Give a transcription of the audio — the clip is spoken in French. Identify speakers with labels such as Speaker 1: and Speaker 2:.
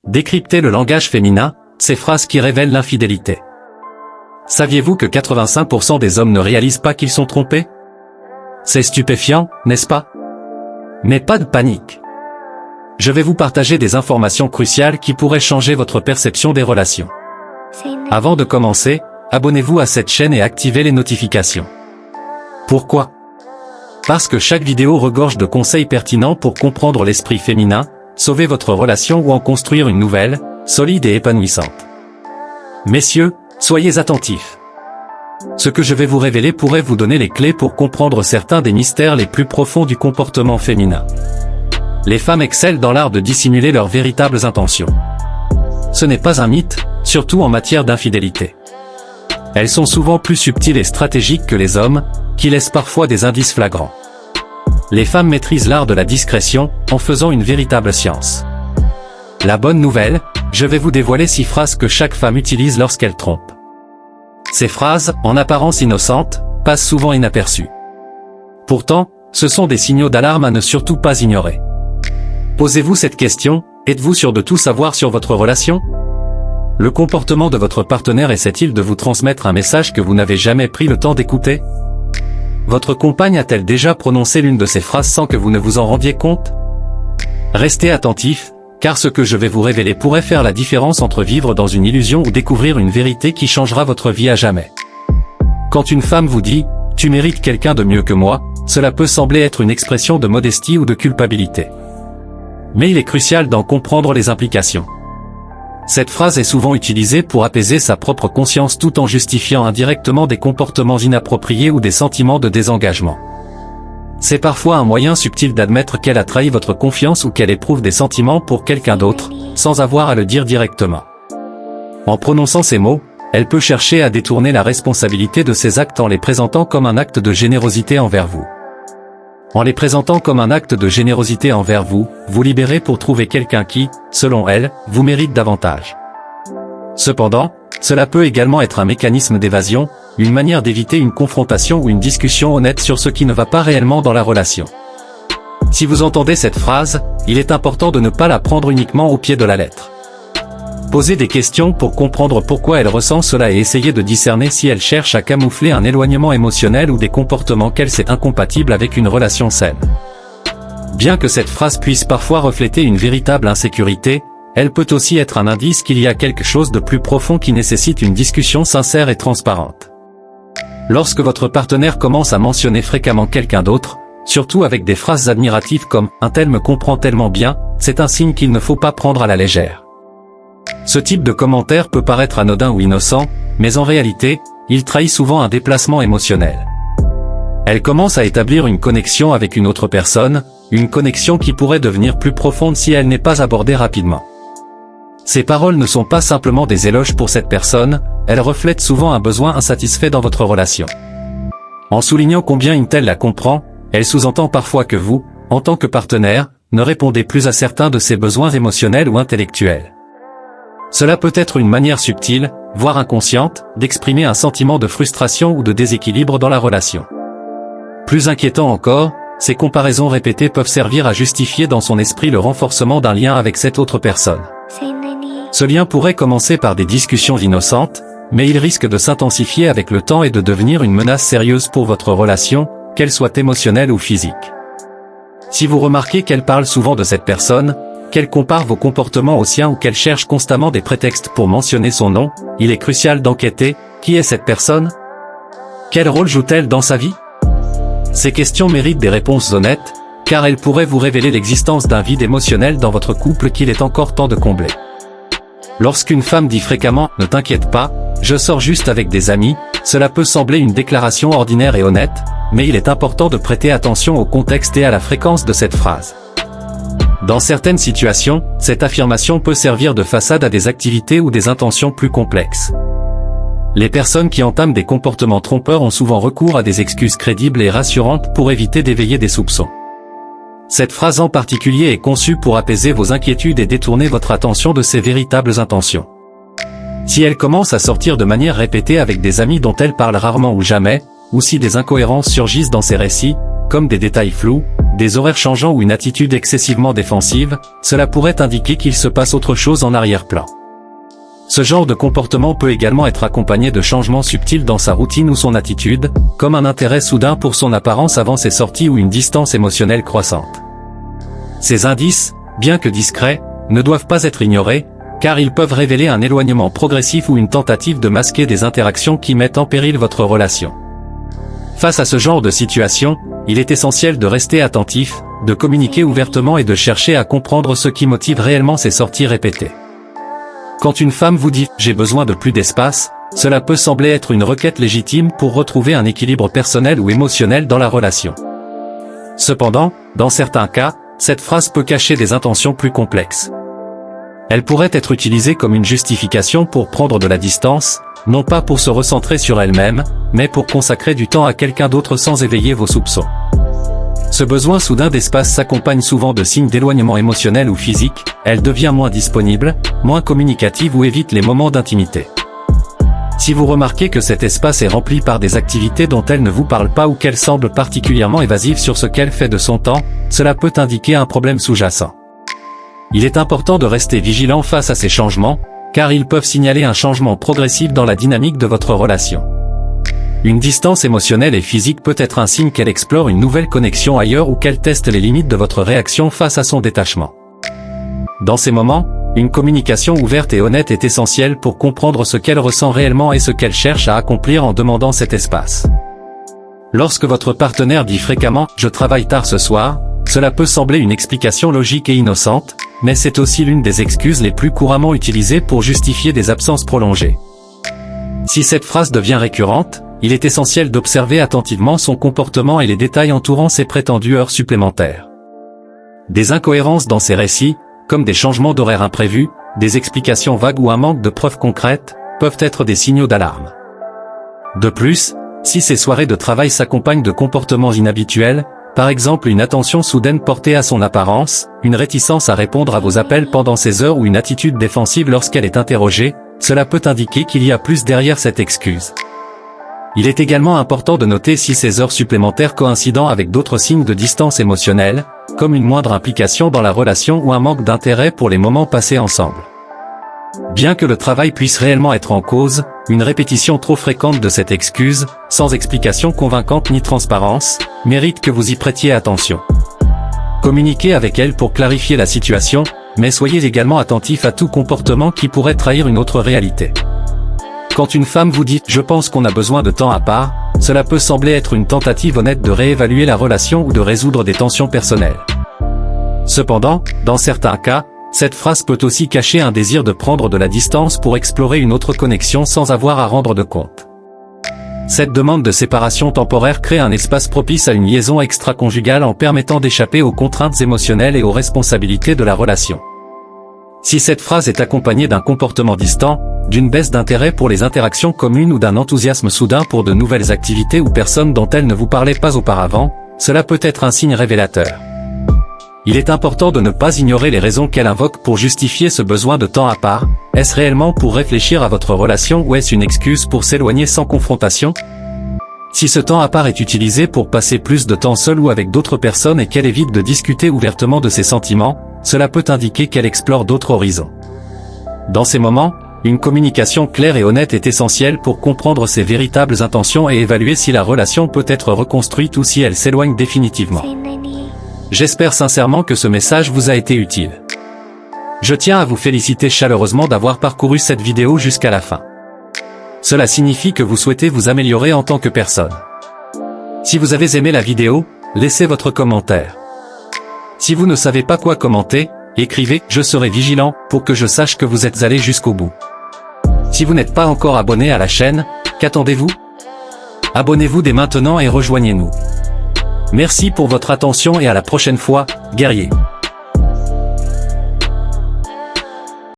Speaker 1: Décryptez le langage féminin, ces phrases qui révèlent l'infidélité. Saviez-vous que 85% des hommes ne réalisent pas qu'ils sont trompés? C'est stupéfiant, n'est-ce pas? Mais pas de panique. Je vais vous partager des informations cruciales qui pourraient changer votre perception des relations. Avant de commencer, abonnez-vous à cette chaîne et activez les notifications. Pourquoi? Parce que chaque vidéo regorge de conseils pertinents pour comprendre l'esprit féminin, sauver votre relation ou en construire une nouvelle, solide et épanouissante. Messieurs, soyez attentifs. Ce que je vais vous révéler pourrait vous donner les clés pour comprendre certains des mystères les plus profonds du comportement féminin. Les femmes excellent dans l'art de dissimuler leurs véritables intentions. Ce n'est pas un mythe, surtout en matière d'infidélité. Elles sont souvent plus subtiles et stratégiques que les hommes, qui laissent parfois des indices flagrants. Les femmes maîtrisent l'art de la discrétion, en faisant une véritable science. La bonne nouvelle, je vais vous dévoiler 6 phrases que chaque femme utilise lorsqu'elle trompe. Ces phrases, en apparence innocentes, passent souvent inaperçues. Pourtant, ce sont des signaux d'alarme à ne surtout pas ignorer. Posez-vous cette question, êtes-vous sûr de tout savoir sur votre relation? Le comportement de votre partenaire essaie-t-il de vous transmettre un message que vous n'avez jamais pris le temps d'écouter? Votre compagne a-t-elle déjà prononcé l'une de ces phrases sans que vous ne vous en rendiez compte? Restez attentif, car ce que je vais vous révéler pourrait faire la différence entre vivre dans une illusion ou découvrir une vérité qui changera votre vie à jamais. Quand une femme vous dit « tu mérites quelqu'un de mieux que moi », cela peut sembler être une expression de modestie ou de culpabilité. Mais il est crucial d'en comprendre les implications. Cette phrase est souvent utilisée pour apaiser sa propre conscience tout en justifiant indirectement des comportements inappropriés ou des sentiments de désengagement. C'est parfois un moyen subtil d'admettre qu'elle a trahi votre confiance ou qu'elle éprouve des sentiments pour quelqu'un d'autre, sans avoir à le dire directement. En prononçant ces mots, elle peut chercher à détourner la responsabilité de ses actes en les présentant comme un acte de générosité envers vous. En les présentant comme un acte de générosité envers vous, vous libérez pour trouver quelqu'un qui, selon elle, vous mérite davantage. Cependant, cela peut également être un mécanisme d'évasion, une manière d'éviter une confrontation ou une discussion honnête sur ce qui ne va pas réellement dans la relation. Si vous entendez cette phrase, il est important de ne pas la prendre uniquement au pied de la lettre. Posez des questions pour comprendre pourquoi elle ressent cela et essayez de discerner si elle cherche à camoufler un éloignement émotionnel ou des comportements qu'elle sait incompatibles avec une relation saine. Bien que cette phrase puisse parfois refléter une véritable insécurité, elle peut aussi être un indice qu'il y a quelque chose de plus profond qui nécessite une discussion sincère et transparente. Lorsque votre partenaire commence à mentionner fréquemment quelqu'un d'autre, surtout avec des phrases admiratives comme « un tel me comprend tellement bien », c'est un signe qu'il ne faut pas prendre à la légère. Ce type de commentaire peut paraître anodin ou innocent, mais en réalité, il trahit souvent un déplacement émotionnel. Elle commence à établir une connexion avec une autre personne, une connexion qui pourrait devenir plus profonde si elle n'est pas abordée rapidement. Ces paroles ne sont pas simplement des éloges pour cette personne, elles reflètent souvent un besoin insatisfait dans votre relation. En soulignant combien une telle la comprend, elle sous-entend parfois que vous, en tant que partenaire, ne répondez plus à certains de ses besoins émotionnels ou intellectuels. Cela peut être une manière subtile, voire inconsciente, d'exprimer un sentiment de frustration ou de déséquilibre dans la relation. Plus inquiétant encore, ces comparaisons répétées peuvent servir à justifier dans son esprit le renforcement d'un lien avec cette autre personne. Ce lien pourrait commencer par des discussions innocentes, mais il risque de s'intensifier avec le temps et de devenir une menace sérieuse pour votre relation, qu'elle soit émotionnelle ou physique. Si vous remarquez qu'elle parle souvent de cette personne, qu'elle compare vos comportements aux siens ou qu'elle cherche constamment des prétextes pour mentionner son nom, il est crucial d'enquêter. Qui est cette personne? Quel rôle joue-t-elle dans sa vie? Ces questions méritent des réponses honnêtes, car elles pourraient vous révéler l'existence d'un vide émotionnel dans votre couple qu'il est encore temps de combler. Lorsqu'une femme dit fréquemment « ne t'inquiète pas, je sors juste avec des amis », cela peut sembler une déclaration ordinaire et honnête, mais il est important de prêter attention au contexte et à la fréquence de cette phrase. Dans certaines situations, cette affirmation peut servir de façade à des activités ou des intentions plus complexes. Les personnes qui entament des comportements trompeurs ont souvent recours à des excuses crédibles et rassurantes pour éviter d'éveiller des soupçons. Cette phrase en particulier est conçue pour apaiser vos inquiétudes et détourner votre attention de ses véritables intentions. Si elle commence à sortir de manière répétée avec des amis dont elle parle rarement ou jamais, ou si des incohérences surgissent dans ses récits, comme des détails flous, des horaires changeants ou une attitude excessivement défensive, cela pourrait indiquer qu'il se passe autre chose en arrière-plan. Ce genre de comportement peut également être accompagné de changements subtils dans sa routine ou son attitude, comme un intérêt soudain pour son apparence avant ses sorties ou une distance émotionnelle croissante. Ces indices, bien que discrets, ne doivent pas être ignorés, car ils peuvent révéler un éloignement progressif ou une tentative de masquer des interactions qui mettent en péril votre relation. Face à ce genre de situation, il est essentiel de rester attentif, de communiquer ouvertement et de chercher à comprendre ce qui motive réellement ces sorties répétées. Quand une femme vous dit « j'ai besoin de plus d'espace », cela peut sembler être une requête légitime pour retrouver un équilibre personnel ou émotionnel dans la relation. Cependant, dans certains cas, cette phrase peut cacher des intentions plus complexes. Elle pourrait être utilisée comme une justification pour prendre de la distance, non pas pour se recentrer sur elle-même, mais pour consacrer du temps à quelqu'un d'autre sans éveiller vos soupçons. Ce besoin soudain d'espace s'accompagne souvent de signes d'éloignement émotionnel ou physique, elle devient moins disponible, moins communicative ou évite les moments d'intimité. Si vous remarquez que cet espace est rempli par des activités dont elle ne vous parle pas ou qu'elle semble particulièrement évasive sur ce qu'elle fait de son temps, cela peut indiquer un problème sous-jacent. Il est important de rester vigilant face à ces changements, car ils peuvent signaler un changement progressif dans la dynamique de votre relation. Une distance émotionnelle et physique peut être un signe qu'elle explore une nouvelle connexion ailleurs ou qu'elle teste les limites de votre réaction face à son détachement. Dans ces moments, une communication ouverte et honnête est essentielle pour comprendre ce qu'elle ressent réellement et ce qu'elle cherche à accomplir en demandant cet espace. Lorsque votre partenaire dit fréquemment « je travaille tard ce soir », cela peut sembler une explication logique et innocente, mais c'est aussi l'une des excuses les plus couramment utilisées pour justifier des absences prolongées. Si cette phrase devient récurrente, il est essentiel d'observer attentivement son comportement et les détails entourant ses prétendues heures supplémentaires. Des incohérences dans ses récits, comme des changements d'horaire imprévus, des explications vagues ou un manque de preuves concrètes, peuvent être des signaux d'alarme. De plus, si ces soirées de travail s'accompagnent de comportements inhabituels, par exemple une attention soudaine portée à son apparence, une réticence à répondre à vos appels pendant ces heures ou une attitude défensive lorsqu'elle est interrogée, cela peut indiquer qu'il y a plus derrière cette excuse. Il est également important de noter si ces heures supplémentaires coïncident avec d'autres signes de distance émotionnelle, comme une moindre implication dans la relation ou un manque d'intérêt pour les moments passés ensemble. Bien que le travail puisse réellement être en cause, une répétition trop fréquente de cette excuse, sans explication convaincante ni transparence, mérite que vous y prêtiez attention. Communiquez avec elle pour clarifier la situation, mais soyez également attentif à tout comportement qui pourrait trahir une autre réalité. Quand une femme vous dit « je pense qu'on a besoin de temps à part », cela peut sembler être une tentative honnête de réévaluer la relation ou de résoudre des tensions personnelles. Cependant, dans certains cas, cette phrase peut aussi cacher un désir de prendre de la distance pour explorer une autre connexion sans avoir à rendre de compte. Cette demande de séparation temporaire crée un espace propice à une liaison extra-conjugale en permettant d'échapper aux contraintes émotionnelles et aux responsabilités de la relation. Si cette phrase est accompagnée d'un comportement distant, d'une baisse d'intérêt pour les interactions communes ou d'un enthousiasme soudain pour de nouvelles activités ou personnes dont elle ne vous parlait pas auparavant, cela peut être un signe révélateur. Il est important de ne pas ignorer les raisons qu'elle invoque pour justifier ce besoin de temps à part. Est-ce réellement pour réfléchir à votre relation ou est-ce une excuse pour s'éloigner sans confrontation? Si ce temps à part est utilisé pour passer plus de temps seul ou avec d'autres personnes et qu'elle évite de discuter ouvertement de ses sentiments, cela peut indiquer qu'elle explore d'autres horizons. Dans ces moments, une communication claire et honnête est essentielle pour comprendre ses véritables intentions et évaluer si la relation peut être reconstruite ou si elle s'éloigne définitivement. J'espère sincèrement que ce message vous a été utile. Je tiens à vous féliciter chaleureusement d'avoir parcouru cette vidéo jusqu'à la fin. Cela signifie que vous souhaitez vous améliorer en tant que personne. Si vous avez aimé la vidéo, laissez votre commentaire. Si vous ne savez pas quoi commenter, écrivez « Je serai vigilant » pour que je sache que vous êtes allé jusqu'au bout. Si vous n'êtes pas encore abonné à la chaîne, qu'attendez-vous? Abonnez-vous dès maintenant et rejoignez-nous. Merci pour votre attention et à la prochaine fois, guerriers.